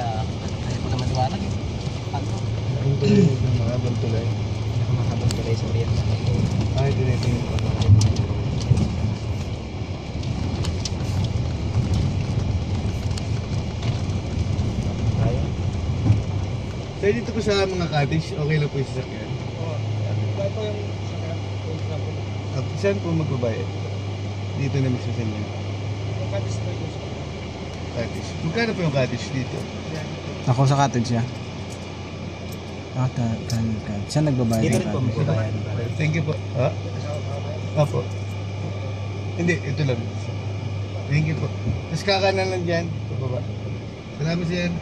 Ayaw ko naman liwanag eh. Ano? Mahabang tulay. Mahabang tulay sa Oriental. Ay, dinitingin ko. Sir, dito po sa mga cottage, okay lang po yung sasakyan? Oo. Ito yung sakyan. Saan po magbabayad? Dito na mismo sa inyo. Yung cottage na yun. Cottage. Magkano po yung cottage dito? Ako sa cottage siya. Siya nagbabayad Dito ng rin po cottage. magbabayad. Thank you po. Ha? Opo. Hindi, ito lang. Thank you po. Tapos kakanan lang dyan. Pababa. Salamat sir.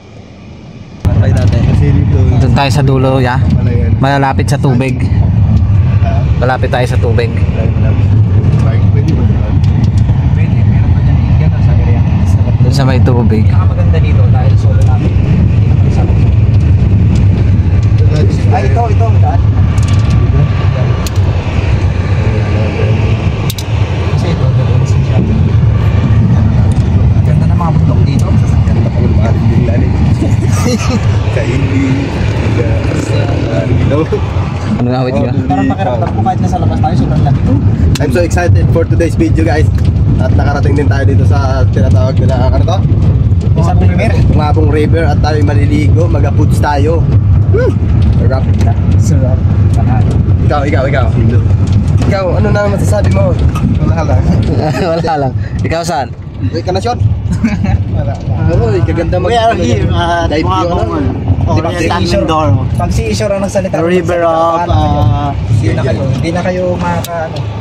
Patay dati. Kasi dito. Doon tayo sa dulo, ya. Malayan. Malalapit sa tubig. Malapit tayo sa tubig. Pwede ba naman? Pwede, meron pa dyan Indian sa area. Doon sa may tubig. Pinakamaganda dito dahil solo namin. Hindi naman isa. Ay, ito, daan. Kasi ito, doon siya. Ganda ng mga bundok dito. Sasakyan na pag maaaring din lalim. Sa hindi. Ano nga awit niya? Parang pakiramdam ko kahit nasa labas tayo, sobrang laki. I'm so excited for today's video guys. At nakarating din tayo dito sa tinatawag nila ano to? Isang river. Ngabong River at tayo maliligo, mag-foods tayo. Sarap. Sarap. Ikaw. Ikaw, ano na masasabi mo? Wala lang. Wala lang. Ikaw saan? Uy, kanasyon. Uy, kaganda mag- We are here at dive view, Oriental Mindoro. Pag si Ishore ang nagsalita, The river of hindi na kayo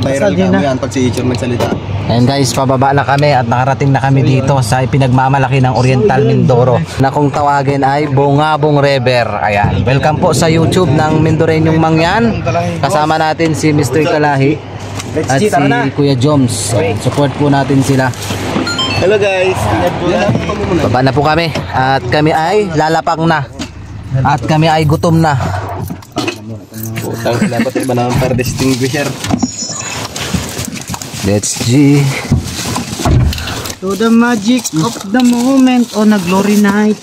viral ka mo yan pag si Ichor magsalita. Ayun guys, pababa na kami at nakarating na kami dito sa ipinagmamalaki ng Oriental Mindoro na kung tawagin ay Bungabong River. Ayan, welcome po sa YouTube ng Mindoreñong Mangyan. Kasama natin si Mr. Kalahi at si Kuya Joms. Support po natin sila. Hello guys. Baba na po kami at kami ay lalapang na. At kami ay gutom na. Putang dapat iba naman para distinguisher. Let's G. To the magic of the moment on a glory night.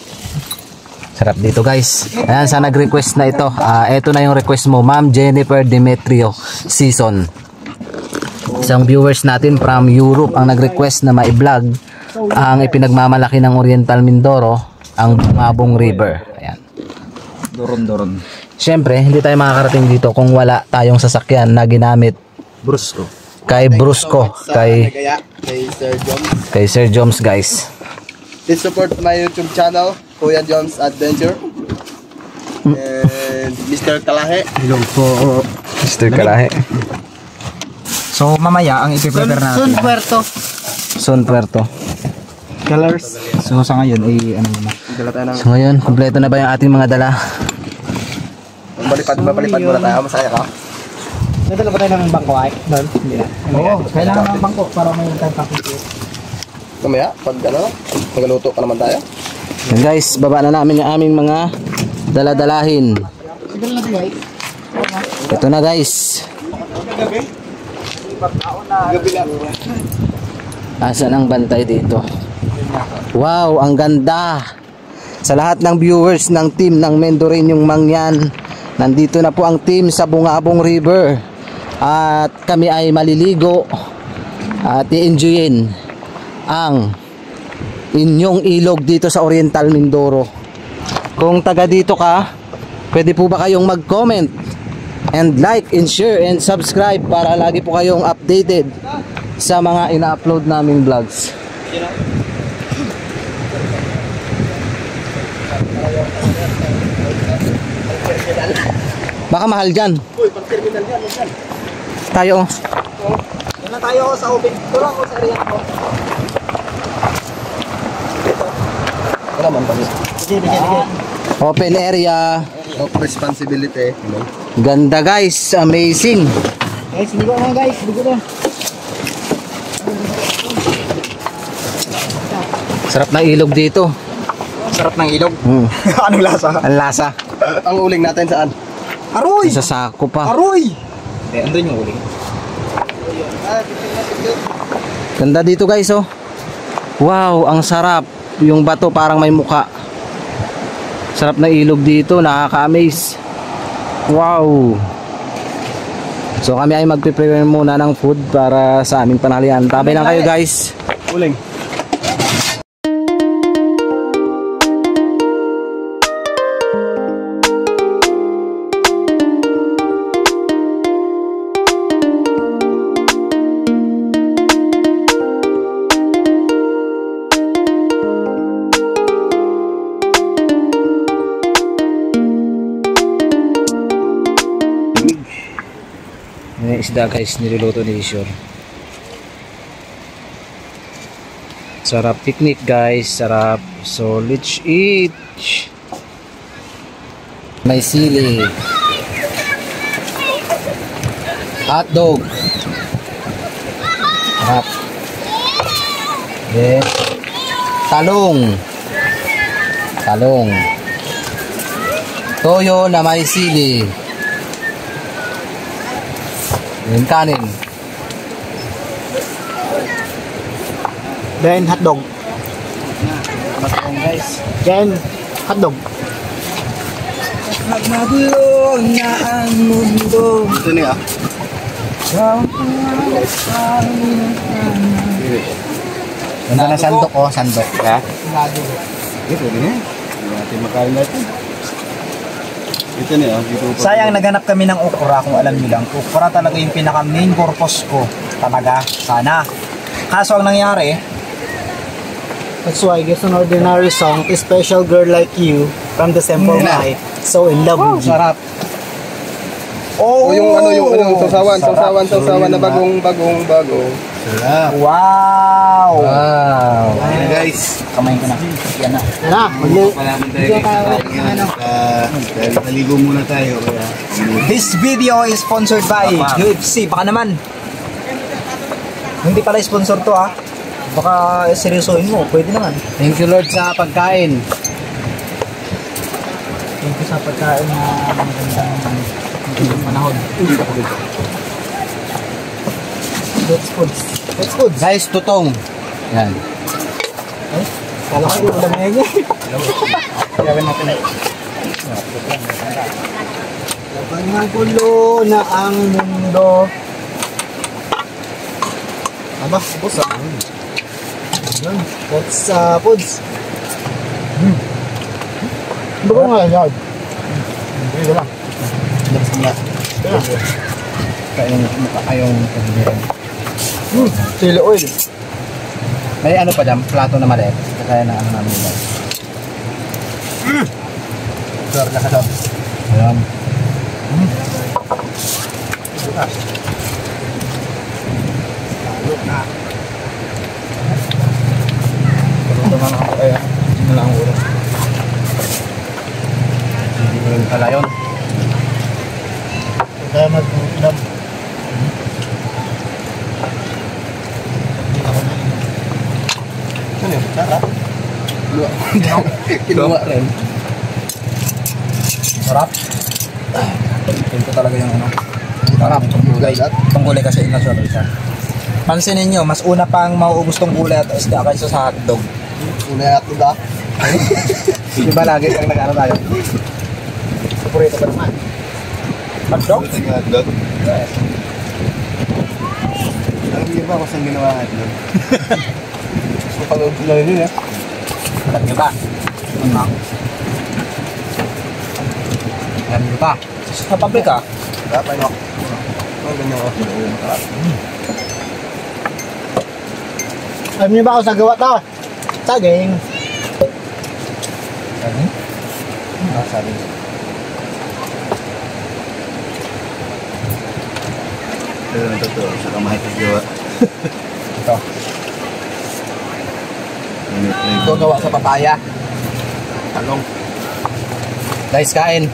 Sarap dito guys. Ayan, sa nag-request na ito. Ito na yung request mo, Ma'am Jennifer Demetrio Season. Isang viewers natin from Europe ang nag-request na ma-vlog ang ipinagmamalaki ng Oriental Mindoro, ang Bungabong River. Ayan. Doron. Siyempre, hindi tayo makakarating dito kung wala tayong sasakyan na ginamit Brusco. kay Brusco, kay Sir Joms. Sir Joms guys. Please support my YouTube channel, Kuya Joms Adventure. And Mr. Kalahe. Hello po. Mr. Kalahe. So mamaya ang ipiprepare natin. Son Puerto. Colors. So sa ngayon ay ano muna. Dala tayo ng... So ngayon, kompleto na ba yung ating mga dala? Mapalipad muna tayo. Masaya ka? Nadala ba tayo ng bangko ay? Doon? Hindi na. Oo, kailangan ng bangko para may time kapit. Kamaya, pag ano, magaluto ka naman tayo. Yan guys, baba na namin yung aming mga daladalahin. Ito na guys. Asan ang bantay dito? Wow, ang ganda. Sa lahat ng viewers ng team ng Mindoreñong Mangyan, nandito na po ang team sa Bungabong River. At kami ay maliligo at i-enjoyin ang inyong ilog dito sa Oriental Mindoro. Kung taga dito ka, pwede po ba kayong mag-comment and like and share and subscribe para lagi po kayong updated sa mga ina-upload naming vlogs. Baka mahal dyan. Uy, pag-terminal yan, yan. Tayo. Yan na tayo sa open. Turo ako sa area ko. Wala man pa. Sige. Open area. Of responsibility. Ganda guys. Amazing. Guys, ligo na guys. Ligo na. Sarap ng ilog dito. Sarap ng ilog. Anong lasa? Ang lasa. Ang uling natin saan? Aroy! Sa sako pa. Aroy! Andun yung uling. Ganda dito guys oh. Wow, ang sarap. Yung bato parang may muka. Sarap na ilog dito, nakaka-amaze. Wow. So kami ay magpe-prepare muna ng food para sa aming panalian. Tabay lang kayo guys. Uling. May isda guys, niluluto ni Ishor. Sarap picnic guys, sarap. So let's eat. May sili, hotdog, sarap. Then talong, toyo na may sili. Yung kanin. Then hotdog. Matong guys. Then hotdog. Magmagulong na ang mundo. Ito niya. Ano na sandok oh, sandok. Ha? Ito niya. Hindi natin makain natin. Ito niya. Sayang naghanap kami ng okra, kung alam niyo lang. Okra talaga yung pinaka main purpose ko. Talaga, sana. Kaso ang nangyari, that's why Guess an Ordinary Song, A Special Girl Like You from the Simple Night, So in Love with You. Sarap. Oh, yung sausawan na bago. Sarap. Wow! Wow. Ayan guys. Kamay ko na. Yan na. Yan na. Palaman tayo. Dahil naligo muna tayo. Kaya This video is sponsored by UFC. Baka naman. Hindi pala sponsor to ha. Baka seryosohin mo. Pwede naman. Thank you Lord sa pagkain. Thank you sa pagkain na magandang panahon. That's food. That's food. Guys, tutong. Yan. Ay, kala ko yung ulam ngayon. Gawin natin na. Laban ng gulo na ang mundo. Aba, boss ah. Yan, that's foods. Ano ba nga yan? Hindi ko lang. Labas niya. Kayong pagbibiran. Chili oil. May ano pa dyan, plato na maliit. Kaya na ano namin yun. Sir, nakasap. Ayan. Ito nga ako kaya. Hindi lang ang ulo. Hindi pala yun. Kaya mag-ulam. ano yun? Sarap. Kinuha rin. Sarap. Ito talaga yung ano. Sarap. Itong gulay kasi natural siya. Pansinin nyo, mas una pang mauubos tong gulay at isda kaysa sa hotdog. Una at uda. Diba lagi kang nag-ano tayo? Paborito ka naman. Hotdog? Hotdog. Alam niyo ba kung saan ginawa ang hotdog? So, pag-ulan yun eh. Alam nyo ba? Ano? Alam nyo pa. Sa pabrika? Dapat no. Oh, ganyan ako. Alam nyo ba kung saan gawa to? Saging. Saging? Ah, sabi. Pero ang totoo, sa kamay ko gawa. Ito. Ito gawa sa papaya. Talong. Guys, kain.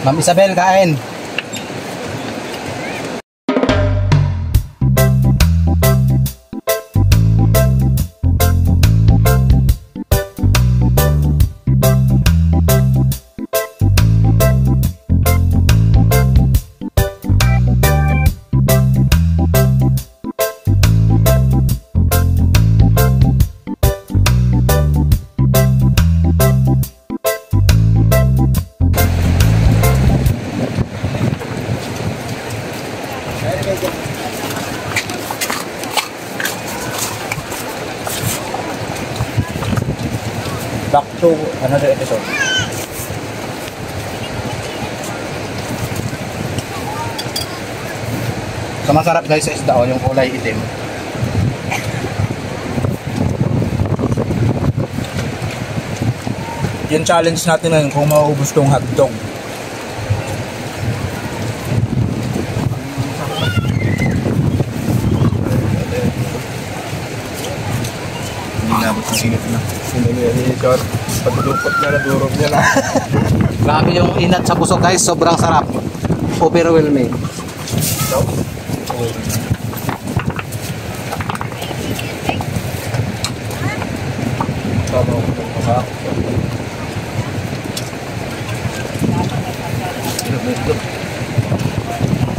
Ma'am Isabel, kain. back to another episode. So masarap guys sa isda oh, yung kulay itim. Yung challenge natin ngayon kung mauubos tong hotdog. Hindi na abot ang sinit na. Hindi ni Chor. Pagdupot niya na, durog niya na. Grabe yung inat sa busog guys, sobrang sarap. Overwhelming.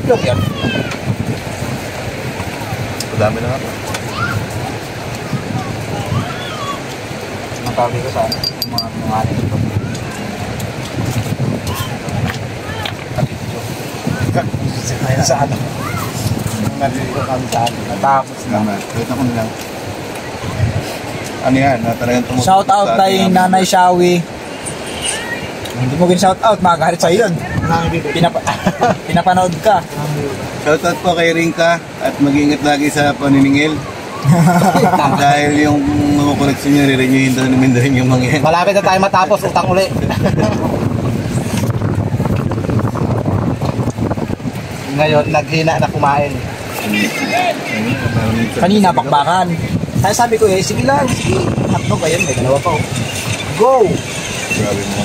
Look yan. Madami na nga. Matawag ko sa yung mga tunganin ito. Kaya sa ano? Nalilito kami sa akin. Natapos na. Naman, kahit ako nilang. Ano yan, na talagang tumutok. Shout out sa kay ating- Nanay Shawi. Hindi mo gin shout out, makakarit sa'yo yun. Pinapanood ka. Shoutout po kay Rinka at mag-iingat lagi sa paniningil. Dahil yung mga koneksyon nyo, re-renewin daw namin daw yung mga yan. Malapit na tayo matapos, utang uli. Ngayon, naghina na kumain. Kanina, bakbakan. Kaya sabi ko sige lang, sige. Hotdog ayun, may dalawa pa. Go! Grabe mo.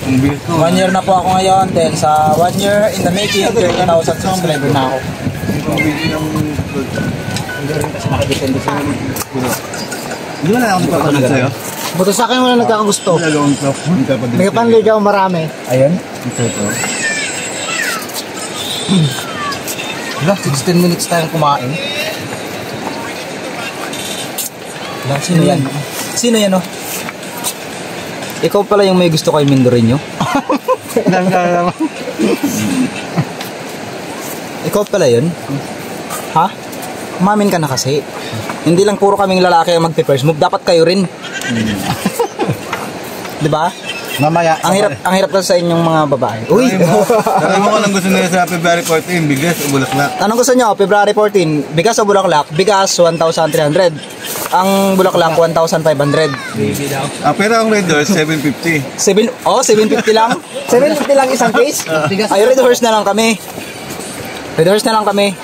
Ang bilis ko. 1 year na po ako ngayon, then sa 1 year in the making, 30,000 subscriber na ako. Ang bilis ng... Hindi rin kasi nakadepende sa amin. Hindi mo na ako nagpapanood sa'yo? Buto sa akin wala nagkakagusto. Dalawang top. May panligaw marami. Ayun. Ito ito. Wala, 16 minutes tayong kumain. Wala, sino yan? Sino yan, oh? Ikaw pala yung may gusto kay Mendoreño? Ikaw pala yun? Ha? Umamin ka na kasi. Hindi lang puro kaming lalaki ang magpe-first move. Dapat kayo rin. Diba? Mamaya. Ang hirap kasi sa inyong mga babae. Uy! Sabi mo kung gusto nila sa February 14, bigas o bulaklak. Anong gusto nyo? February 14, bigas o bulaklak? Bigas, 1,300. Ang bulaklak, 1,500. Pero ang Red Doors, 750. 750 lang? 750 lang isang case? Ay, red horse na lang kami. Red horse na lang kami.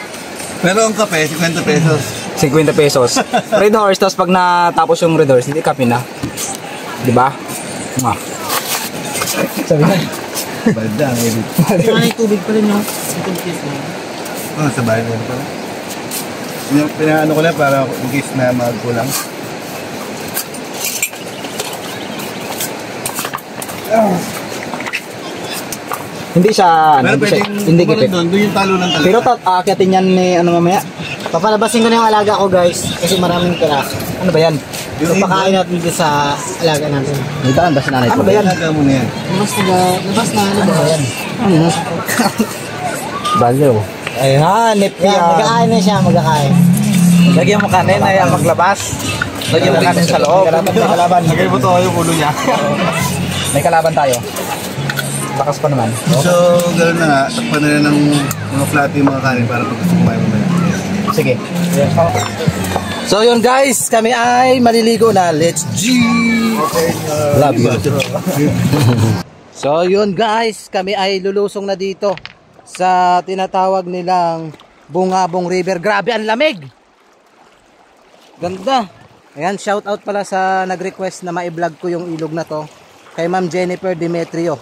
Pero ang kape, 50 pesos. 50 pesos. Red horse, tapos pag natapos yung red horse, hindi kape na. Diba? Nga. Sabi na. Banda ang edit. May tubig pa rin yung Sa bahay mo ito. Pinaano ko lang para in case na magkulang. Hindi siya, Pero hindi siya, pwedeng hindi kumain gipit. doon yung talo ng talaga. Pero aakyatin yan ni ano mamaya. Papalabasin ko na yung alaga ko guys. Kasi maraming piraso. Ano ba yan? So pakain natin dito sa alaga natin. May daan ba si nanay Ano ko? ba yan? Alaga mo na yan. Labas na ano ba yan? Balyo. Ay hanip Yan, yan. magkakain na siya, magkakain. Lagyan mo kanin ay maglabas. Lagyan mo kanin sa loob. May kalaban. Lagay mo to yung ulo niya. May kalaban tayo. Lakas pa naman. So, gano'n na nga. Takpan na ng mga flat yung mga kanin para pag gusto kumain mo na yan. Sige. So yun guys, kami ay maliligo na. Let's G! Love you. So yun guys, kami ay lulusong na dito sa tinatawag nilang Bungabong River. Grabe ang lamig! Ganda! Ayan, shout out pala sa nag-request na ma-vlog ko yung ilog na to. Kay Ma'am Jennifer Demetrio.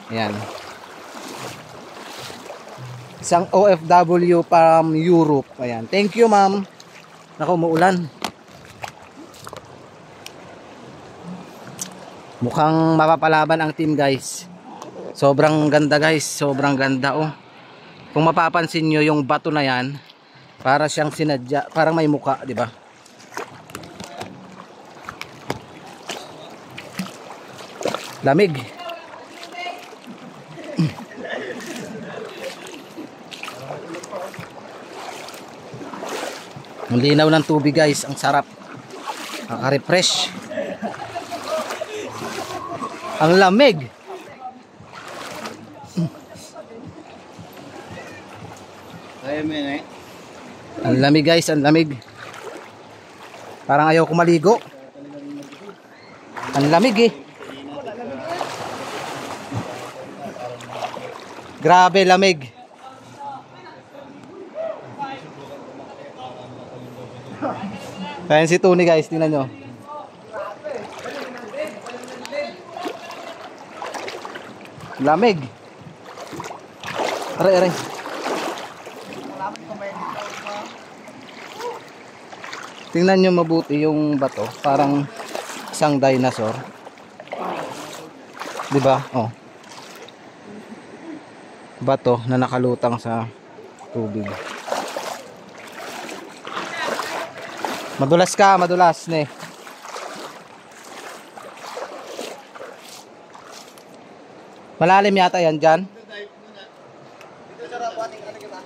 Ayan. Isang OFW from Europe. Ayan. Thank you ma'am. Naku, umuulan. Mukhang mapapalaban ang team guys. Sobrang ganda guys. Sobrang ganda oh. Kung mapapansin nyo yung bato na yan, para siyang sinadya. Parang may muka, di ba? Lamig. Ang linaw ng tubig guys, ang sarap. Nakaka-refresh. Ang lamig. Ang lamig guys, ang lamig. Parang ayaw ko maligo. Ang lamig eh. Grabe lamig. Ayan si Tony guys, tingnan nyo. Lamig. Aray, aray. Tingnan nyo mabuti yung bato, parang isang dinosaur. 'Di ba? Oh. Bato na nakalutang sa tubig. Madulas ka, madulas ne. Malalim yata yan dyan.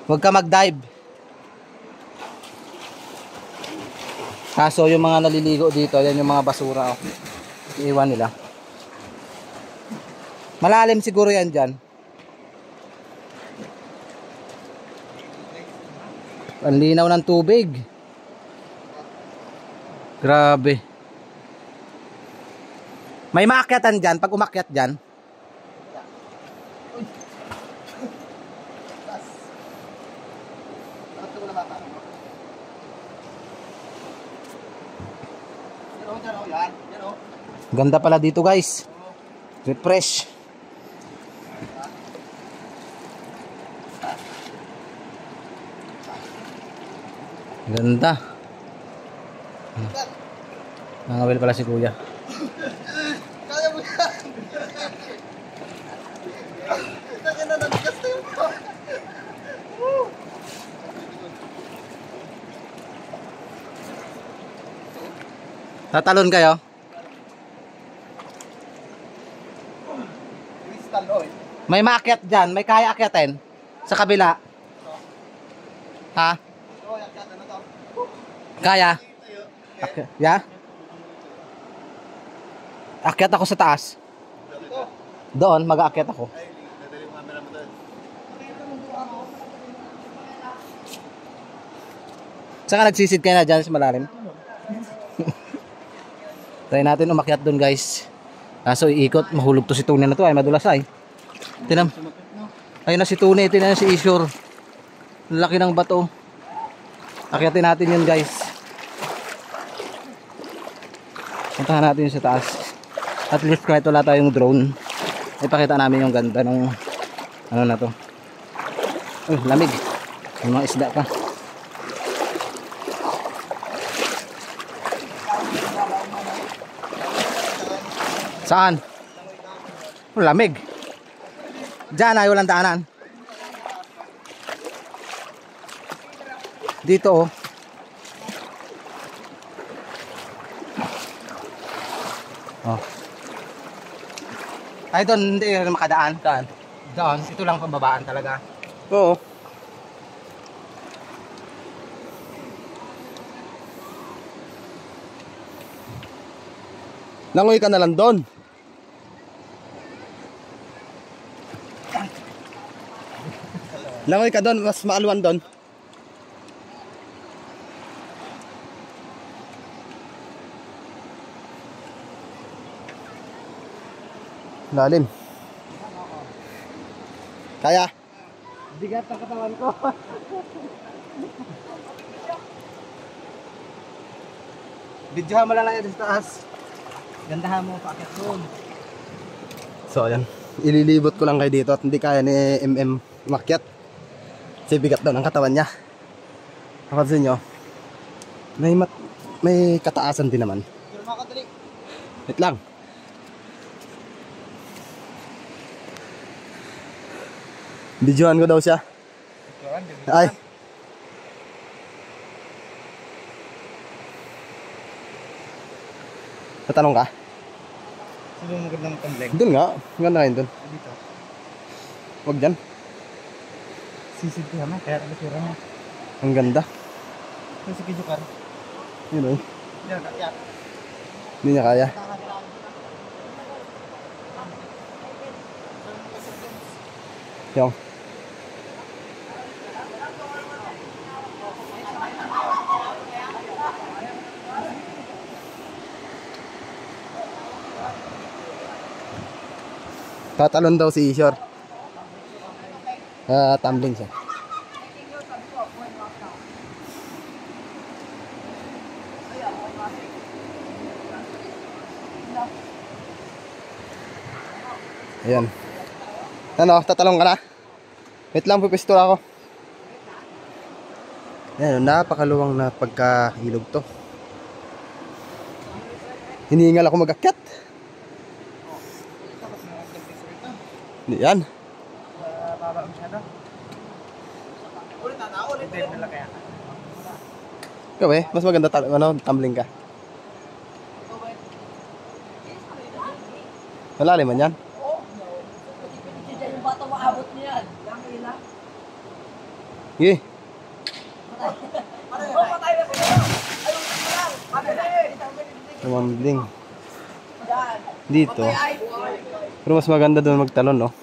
Huwag ka mag-dive. Kaso yung mga naliligo dito, yan yung mga basura. Oh. Iiwan nila. Malalim siguro yan dyan. Ang linaw ng tubig. Grabe. May maakyatan dyan. Pag umakyat dyan, ganda pala dito guys. Refresh. Ganda. Nangawil pala si kuya. Kaya mo yan! Kaya na nabigas na yung Tatalon kayo? May maakyat dyan. May kaya akyatin. Sa kabila. Ha? Kaya? Ya? Akyat ako sa taas. Doon, mag-aakyat ako. Saan ka nagsisid kayo na dyan sa malalim? Try natin umakyat doon guys. Kaso iikot, mahulog to si Tony na to ay madulas ay. Tinam. Ayun na si Tony, tinan na si Ishore. Laki ng bato. Akyatin natin yun guys. Puntahan natin yun sa taas. At least kahit wala tayong drone, ipakita namin yung ganda ng ano na to. Uy, lamig. May mga isda pa. Saan? Oh, lamig. Diyan ay walang daanan. Dito oh. Oh. Ay doon hindi rin makadaan. Saan? Doon, ito lang pababaan talaga. Oo. Langoy ka na lang doon. Langoy ka doon, mas maaluan doon. Lalim. Kaya? Bigat ang katawan ko. Videohan mo lang lang sa taas. Gandahan mo paakyat doon. So ayan, ililibot ko lang kayo dito at hindi kaya ni MM umakyat. Kasi bigat daw ng katawan niya. Kapansin nyo, may kataasan din naman. Wait lang. Videohan ko daw siya. Ay. Tatanong ka? Sino yung magandang pang-leg? Doon nga. Ganda rin doon. Dito. Huwag dyan. Sisid ko naman, kaya taga-sura mo. Ang ganda. Sige, Jukar. Yun oh. Yan, yan. Hindi niya kaya. Yung. Tatalon daw si Ishor. Tumbling siya. Ayan. Ano, tatalong ka na? Wait lang, pupisto ako. Ayan, napakaluwang na pagka-ilog to. Hinihingal ako mag-akyat. Hindi yan. Baba masyado. Ulit na ulit. Hindi nila kaya. Ikaw mas maganda tumbling ka. Malalim man yan. Yung bata maabot niya yan. Sige. Patay na sila. Ayun na lang. Tumbling. Dito. Pero mas maganda doon magtalon, no?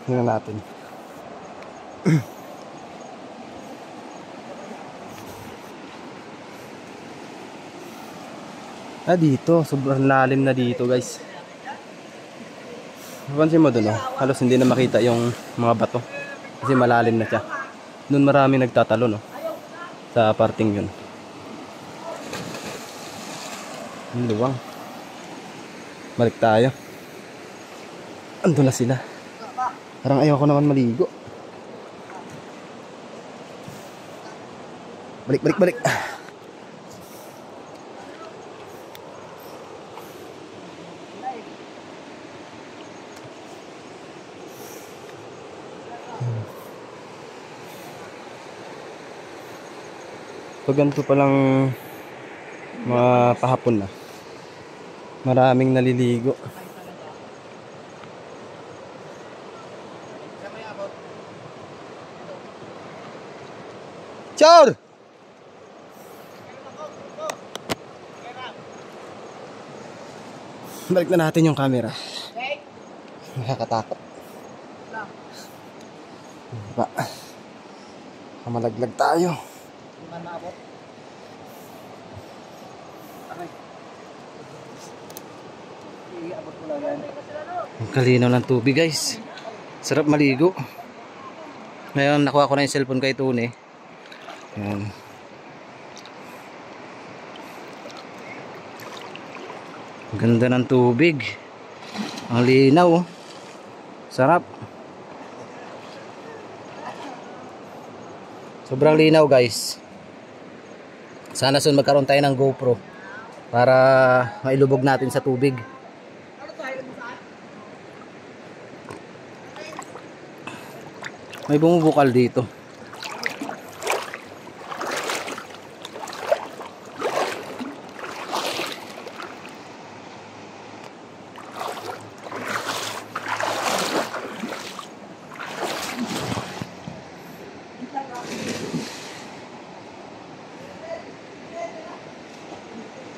Tingnan natin. Dito. Sobrang lalim na dito, guys. Pansin mo doon, oh. Halos hindi na makita yung mga bato. Kasi malalim na siya. Doon marami nagtatalon, no? Sa parting yun. Ang luwang. Balik tayo. Ando na sila. Parang ayaw ko naman maligo. Balik. Pag ganito palang mga pahapon na, maraming naliligo. Chor! Balik na natin yung camera. Nakakatakot. Diba? Kamalaglag tayo. Ang kalinaw ng tubig, guys. Sarap maligo. Ngayon nakuha ko na yung cellphone kay Tune. Ayan. Ganda ng tubig. Ang linaw, oh. Sarap. Sobrang linaw, guys. Sana soon magkaroon tayo ng GoPro para mailubog natin sa tubig. May bumubukal dito.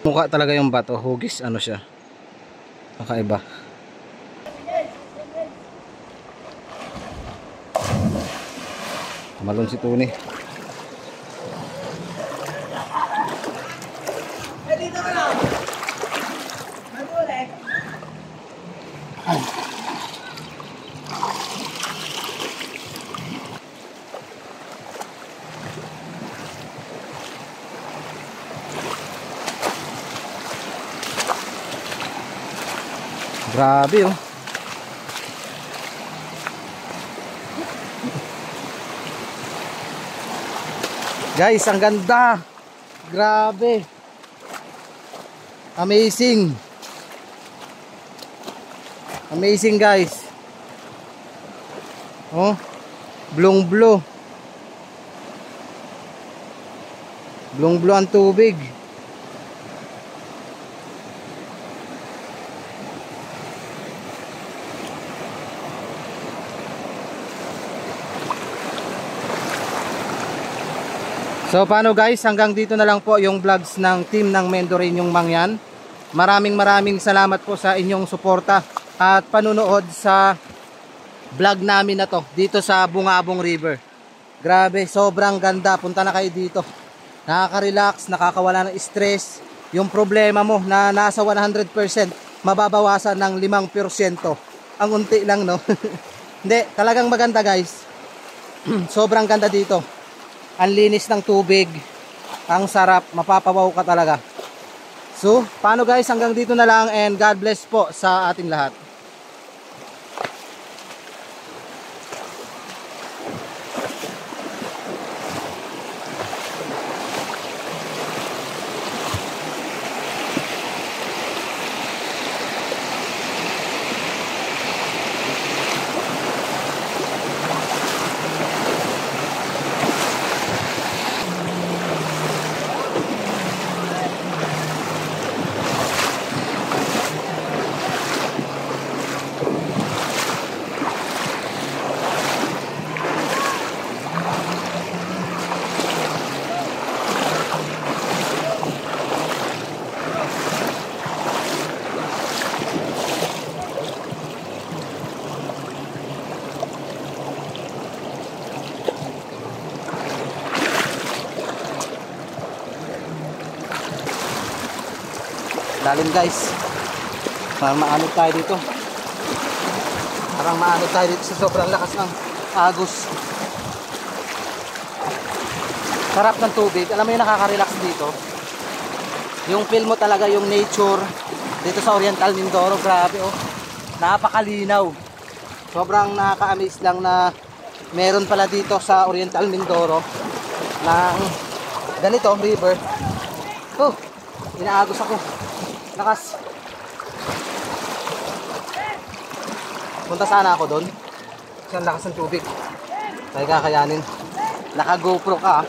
Mukha talaga yung bato, hugis, ano siya, kakaiba. Malon si Tony. Grabe, oh. Guys, ang ganda. Grabe. Amazing. Amazing, guys. Oh, blong-blo. Blong-blo ang tubig. So paano guys, hanggang dito na lang po yung vlogs ng team ng Mendoreñong Mangyan. Maraming salamat po sa inyong suporta at panunood sa vlog namin na to dito sa Bungabong River. Grabe, sobrang ganda. Punta na kayo dito. Nakaka-relax, nakakawala ng stress. Yung problema mo na nasa 100%, mababawasan ng 5%. Ang unti lang, no? Hindi, talagang maganda guys. Sobrang ganda dito. Ang linis ng tubig. Ang sarap, mapapawaw ka talaga. So, paano guys, hanggang dito na lang and God bless po sa ating lahat. Lalim guys. Parang maanod tayo dito. Sa sobrang lakas ng agos. Sarap ng tubig. Alam mo yung nakaka-relax dito. Yung feel mo talaga yung nature dito sa Oriental Mindoro. Grabe oh. Napakalinaw. Sobrang nakaka-amaze lang na meron pala dito sa Oriental Mindoro ng ganito river. Oh, inaagos ako. Lakas. Punta sana ako doon. Kasi ang lakas ng tubig. Kaya kakayanin. Naka GoPro ka.